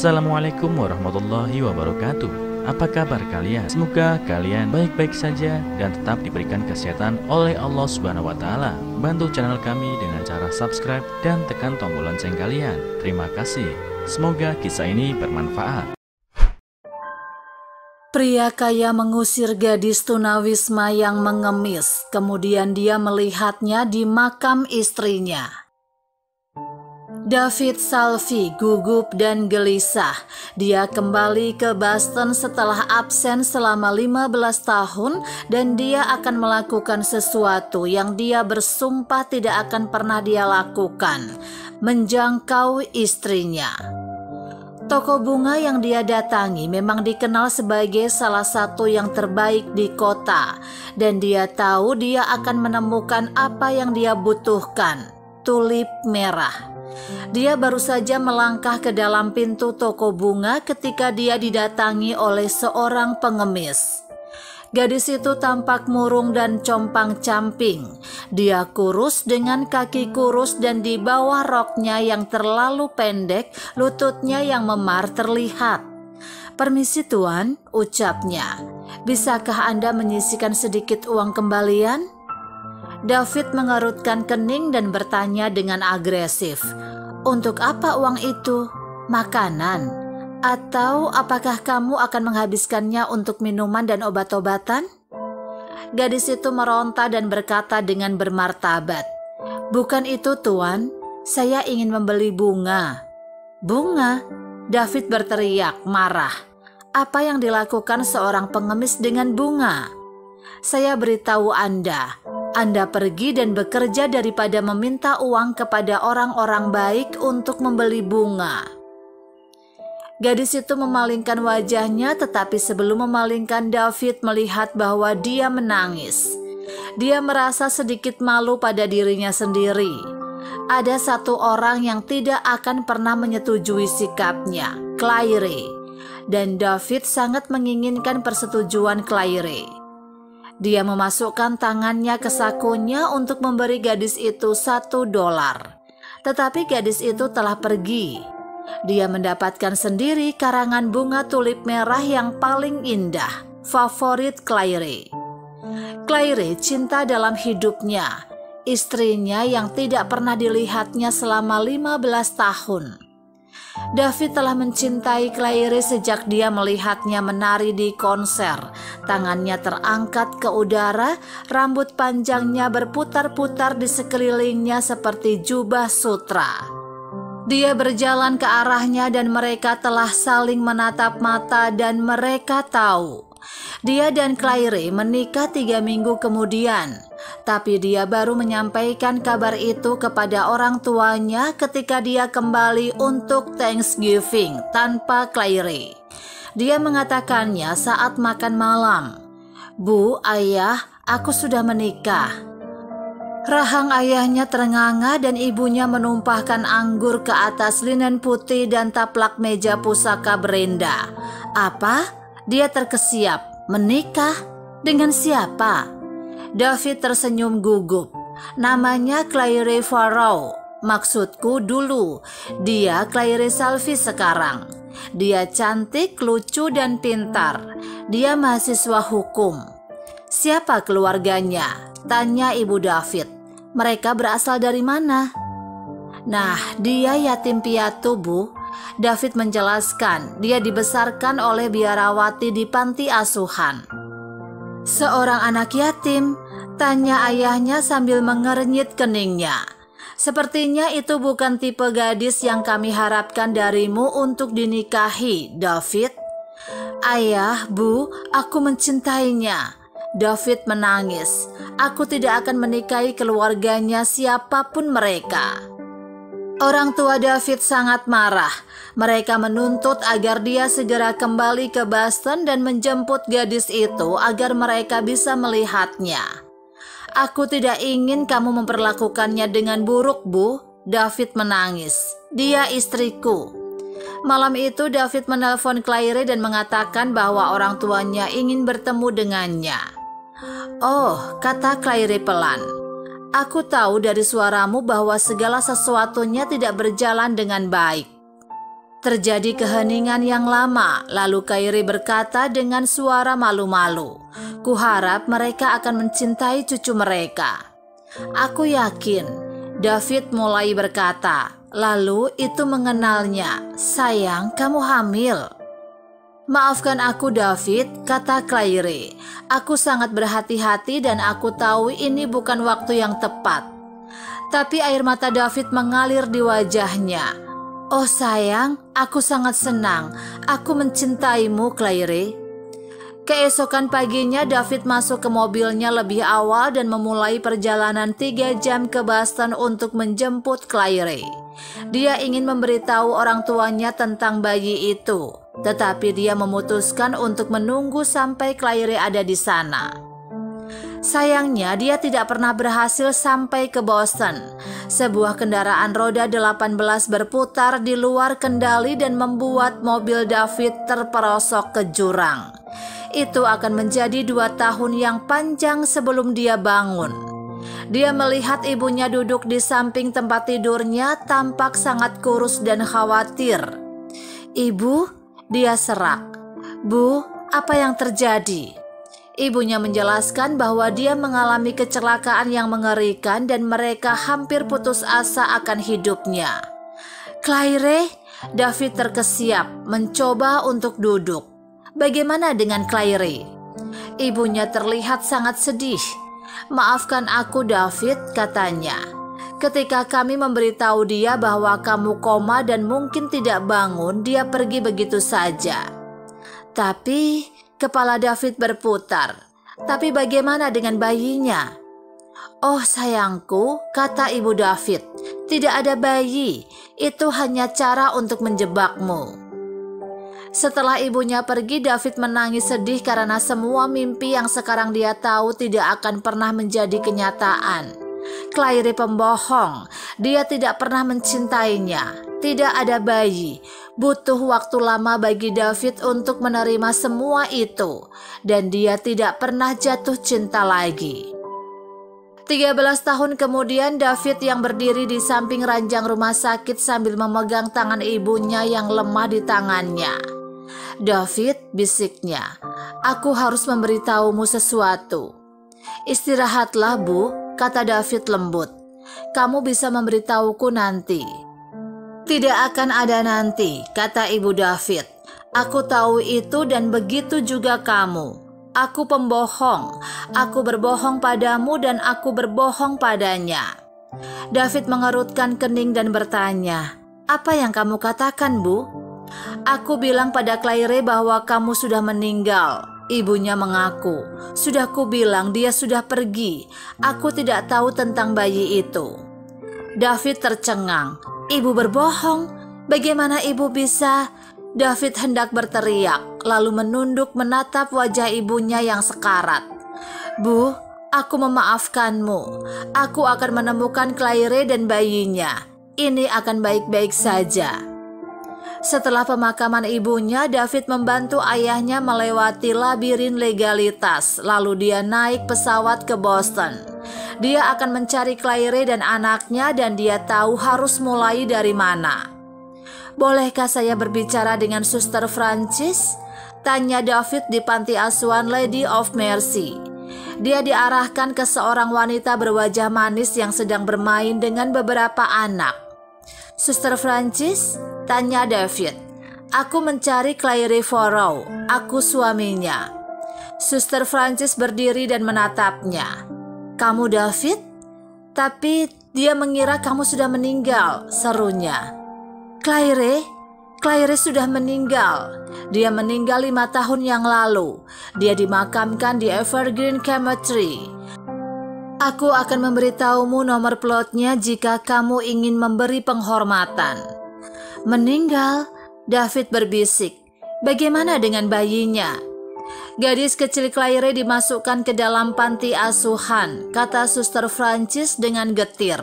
Assalamualaikum warahmatullahi wabarakatuh. Apa kabar kalian? Semoga kalian baik-baik saja dan tetap diberikan kesehatan oleh Allah Subhanahu wa Ta'ala. Bantu channel kami dengan cara subscribe dan tekan tombol lonceng kalian. Terima kasih. Semoga kisah ini bermanfaat. Pria kaya mengusir gadis tunawisma yang mengemis. Kemudian dia melihatnya di makam istrinya. David Salvi gugup dan gelisah. Dia kembali ke Boston setelah absen selama 15 tahun dan dia akan melakukan sesuatu yang dia bersumpah tidak akan pernah dia lakukan, menjangkau istrinya. Toko bunga yang dia datangi memang dikenal sebagai salah satu yang terbaik di kota dan dia tahu dia akan menemukan apa yang dia butuhkan, tulip merah. Dia baru saja melangkah ke dalam pintu toko bunga ketika dia didatangi oleh seorang pengemis. Gadis itu tampak murung dan compang-camping. Dia kurus dengan kaki kurus dan di bawah roknya yang terlalu pendek, lututnya yang memar terlihat. "Permisi tuan," ucapnya. "Bisakah Anda menyisihkan sedikit uang kembalian?" David mengerutkan kening dan bertanya dengan agresif, "Untuk apa uang itu? Makanan? Atau apakah kamu akan menghabiskannya untuk minuman dan obat-obatan?" Gadis itu meronta dan berkata dengan bermartabat, "Bukan itu tuan, saya ingin membeli bunga." "Bunga?" David berteriak marah. "Apa yang dilakukan seorang pengemis dengan bunga? Saya beritahu Anda pergi dan bekerja daripada meminta uang kepada orang-orang baik untuk membeli bunga." Gadis itu memalingkan wajahnya, tetapi sebelum memalingkan, David melihat bahwa dia menangis. Dia merasa sedikit malu pada dirinya sendiri. Ada satu orang yang tidak akan pernah menyetujui sikapnya, Claire, dan David sangat menginginkan persetujuan Claire. Dia memasukkan tangannya ke sakunya untuk memberi gadis itu $1. Tetapi gadis itu telah pergi. Dia mendapatkan sendiri karangan bunga tulip merah yang paling indah, favorit Claire. Claire cinta dalam hidupnya, istrinya yang tidak pernah dilihatnya selama 15 tahun. David telah mencintai Claire sejak dia melihatnya menari di konser. Tangannya terangkat ke udara, rambut panjangnya berputar-putar di sekelilingnya seperti jubah sutra. Dia berjalan ke arahnya dan mereka telah saling menatap mata dan mereka tahu. Dia dan Claire menikah 3 minggu kemudian, tapi dia baru menyampaikan kabar itu kepada orang tuanya ketika dia kembali untuk Thanksgiving tanpa Claire. Dia mengatakannya saat makan malam, "Bu, ayah, aku sudah menikah." Rahang ayahnya terenganga dan ibunya menumpahkan anggur ke atas linen putih dan taplak meja pusaka berenda. "Apa?" Dia terkesiap. "Menikah? Dengan siapa?" David tersenyum gugup. "Namanya Claire Farrow. Maksudku dulu, dia Claire Salvi sekarang. Dia cantik, lucu, dan pintar. Dia mahasiswa hukum." "Siapa keluarganya?" tanya ibu David. "Mereka berasal dari mana?" "Nah, dia yatim piatu, Bu." David menjelaskan, dia dibesarkan oleh biarawati di panti asuhan. "Seorang anak yatim?" tanya ayahnya sambil mengernyit keningnya. "Sepertinya itu bukan tipe gadis yang kami harapkan darimu untuk dinikahi, David." "Ayah, Bu, aku mencintainya." David menangis. "Aku tidak akan menikahi keluarganya siapapun mereka." Orang tua David sangat marah. Mereka menuntut agar dia segera kembali ke Boston dan menjemput gadis itu agar mereka bisa melihatnya. "Aku tidak ingin kamu memperlakukannya dengan buruk, Bu." David menangis. "Dia istriku." Malam itu David menelpon Claire dan mengatakan bahwa orang tuanya ingin bertemu dengannya. "Oh," kata Claire pelan, "aku tahu dari suaramu bahwa segala sesuatunya tidak berjalan dengan baik." Terjadi keheningan yang lama, lalu Kyrie berkata dengan suara malu-malu, "Kuharap mereka akan mencintai cucu mereka." "Aku yakin," David mulai berkata, lalu itu mengenalnya. "Sayang, kamu hamil." "Maafkan aku David," kata Kyrie. "Aku sangat berhati-hati dan aku tahu ini bukan waktu yang tepat." Tapi air mata David mengalir di wajahnya. "Oh sayang, aku sangat senang. Aku mencintaimu, Kyrie." Keesokan paginya David masuk ke mobilnya lebih awal dan memulai perjalanan 3 jam ke Boston untuk menjemput Kyrie. Dia ingin memberitahu orang tuanya tentang bayi itu, tetapi dia memutuskan untuk menunggu sampai Kyrie ada di sana. Sayangnya dia tidak pernah berhasil sampai ke Boston. Sebuah kendaraan roda 18 berputar di luar kendali dan membuat mobil David terperosok ke jurang. Itu akan menjadi 2 tahun yang panjang sebelum dia bangun. Dia melihat ibunya duduk di samping tempat tidurnya, tampak sangat kurus dan khawatir. "Ibu," dia serak. "Bu, apa yang terjadi?" Ibunya menjelaskan bahwa dia mengalami kecelakaan yang mengerikan dan mereka hampir putus asa akan hidupnya. "Kyrie," David terkesiap, mencoba untuk duduk. "Bagaimana dengan Kyrie?" Ibunya terlihat sangat sedih. "Maafkan aku David," katanya. "Ketika kami memberitahu dia bahwa kamu koma dan mungkin tidak bangun, dia pergi begitu saja." Tapi kepala David berputar. "Tapi bagaimana dengan bayinya?" "Oh sayangku," kata ibu David, "tidak ada bayi. Itu hanya cara untuk menjebakmu." Setelah ibunya pergi, David menangis sedih karena semua mimpi yang sekarang dia tahu tidak akan pernah menjadi kenyataan. Kyrie pembohong. Dia tidak pernah mencintainya. Tidak ada bayi. Butuh waktu lama bagi David untuk menerima semua itu, dan dia tidak pernah jatuh cinta lagi. 13 tahun kemudian, David yang berdiri di samping ranjang rumah sakit sambil memegang tangan ibunya yang lemah di tangannya. "David," bisiknya, "aku harus memberitahumu sesuatu." "Istirahatlah, Bu," kata David lembut. "Kamu bisa memberitahuku nanti." "Tidak akan ada nanti," kata ibu David. "Aku tahu itu dan begitu juga kamu. Aku pembohong. Aku berbohong padamu dan aku berbohong padanya." David mengerutkan kening dan bertanya, "Apa yang kamu katakan, Bu?" "Aku bilang pada Kyrie bahwa kamu sudah meninggal." Ibunya mengaku, "Sudah kubilang dia sudah pergi. Aku tidak tahu tentang bayi itu." David tercengang. "Ibu berbohong? Bagaimana ibu bisa?" David hendak berteriak, lalu menunduk menatap wajah ibunya yang sekarat. "Bu, aku memaafkanmu. Aku akan menemukan Kyrie dan bayinya. Ini akan baik-baik saja." Setelah pemakaman ibunya, David membantu ayahnya melewati labirin legalitas, lalu dia naik pesawat ke Boston. Dia akan mencari Kyrie dan anaknya dan dia tahu harus mulai dari mana. "Bolehkah saya berbicara dengan Suster Francis?" tanya David di panti asuhan Lady of Mercy. Dia diarahkan ke seorang wanita berwajah manis yang sedang bermain dengan beberapa anak. "Suster Francis?" tanya David. "Aku mencari Kyrie Farrow. Aku suaminya." Suster Francis berdiri dan menatapnya. "Kamu David?" "Tapi dia mengira kamu sudah meninggal," serunya. "Kyrie sudah meninggal. Dia meninggal 5 tahun yang lalu. Dia dimakamkan di Evergreen Cemetery. Aku akan memberitahumu nomor plotnya jika kamu ingin memberi penghormatan." "Meninggal?" David berbisik. "Bagaimana dengan bayinya?" "Gadis kecil Kyrie dimasukkan ke dalam panti asuhan," kata Suster Francis dengan getir.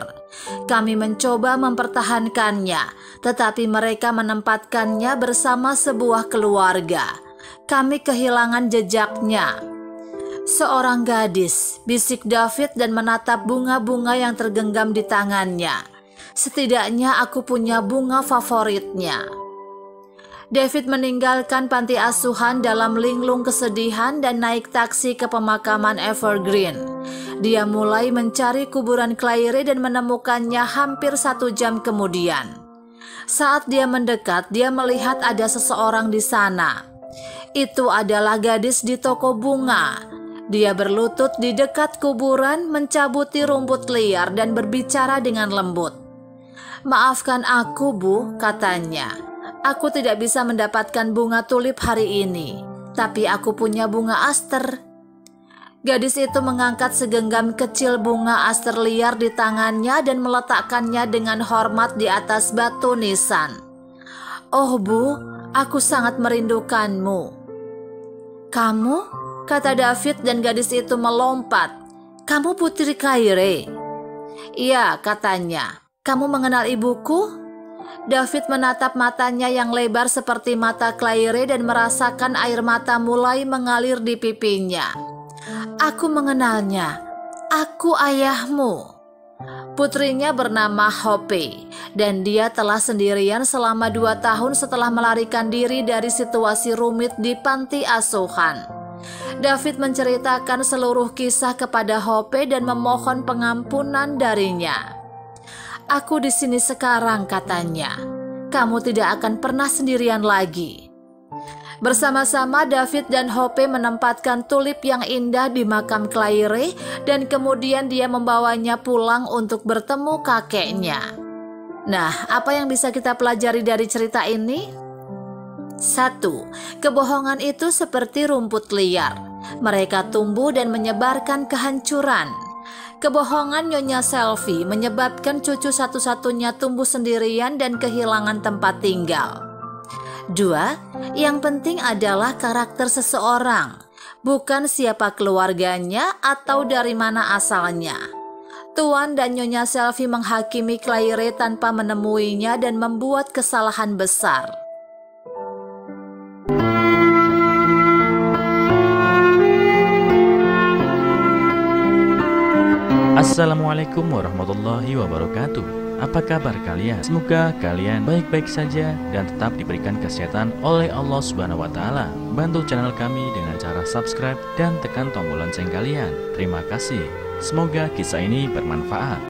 "Kami mencoba mempertahankannya, tetapi mereka menempatkannya bersama sebuah keluarga. Kami kehilangan jejaknya." "Seorang gadis," bisik David dan menatap bunga-bunga yang tergenggam di tangannya. "Setidaknya aku punya bunga favoritnya." David meninggalkan panti asuhan dalam linglung kesedihan dan naik taksi ke pemakaman Evergreen. Dia mulai mencari kuburan Claire dan menemukannya hampir 1 jam kemudian. Saat dia mendekat, dia melihat ada seseorang di sana. Itu adalah gadis di toko bunga. Dia berlutut di dekat kuburan, mencabuti rumput liar dan berbicara dengan lembut. "Maafkan aku, Bu," katanya. "Aku tidak bisa mendapatkan bunga tulip hari ini, tapi aku punya bunga aster." Gadis itu mengangkat segenggam kecil bunga aster liar di tangannya dan meletakkannya dengan hormat di atas batu nisan. "Oh Bu, aku sangat merindukanmu." "Kamu?" kata David dan gadis itu melompat. "Kamu putri Claire?" "Iya," katanya. "Kamu mengenal ibuku?" David menatap matanya yang lebar seperti mata Claire dan merasakan air mata mulai mengalir di pipinya. "Aku mengenalnya. Aku ayahmu." Putrinya bernama Hope dan dia telah sendirian selama 2 tahun setelah melarikan diri dari situasi rumit di panti asuhan. David menceritakan seluruh kisah kepada Hope dan memohon pengampunan darinya. "Aku di sini sekarang," katanya. "Kamu tidak akan pernah sendirian lagi." Bersama-sama David dan Hope menempatkan tulip yang indah di makam Claire dan kemudian dia membawanya pulang untuk bertemu kakeknya. Nah, apa yang bisa kita pelajari dari cerita ini? 1. Kebohongan itu seperti rumput liar. Mereka tumbuh dan menyebarkan kehancuran. Kebohongan Nyonya Selfie menyebabkan cucu satu-satunya tumbuh sendirian dan kehilangan tempat tinggal. 2. Yang penting adalah karakter seseorang, bukan siapa keluarganya atau dari mana asalnya. Tuan dan Nyonya Selfie menghakimi Claire tanpa menemuinya dan membuat kesalahan besar. Assalamualaikum warahmatullahi wabarakatuh. Apa kabar kalian? Semoga kalian baik-baik saja dan tetap diberikan kesehatan oleh Allah Subhanahu wa taala. Bantu channel kami dengan cara subscribe dan tekan tombol lonceng kalian. Terima kasih. Semoga kisah ini bermanfaat.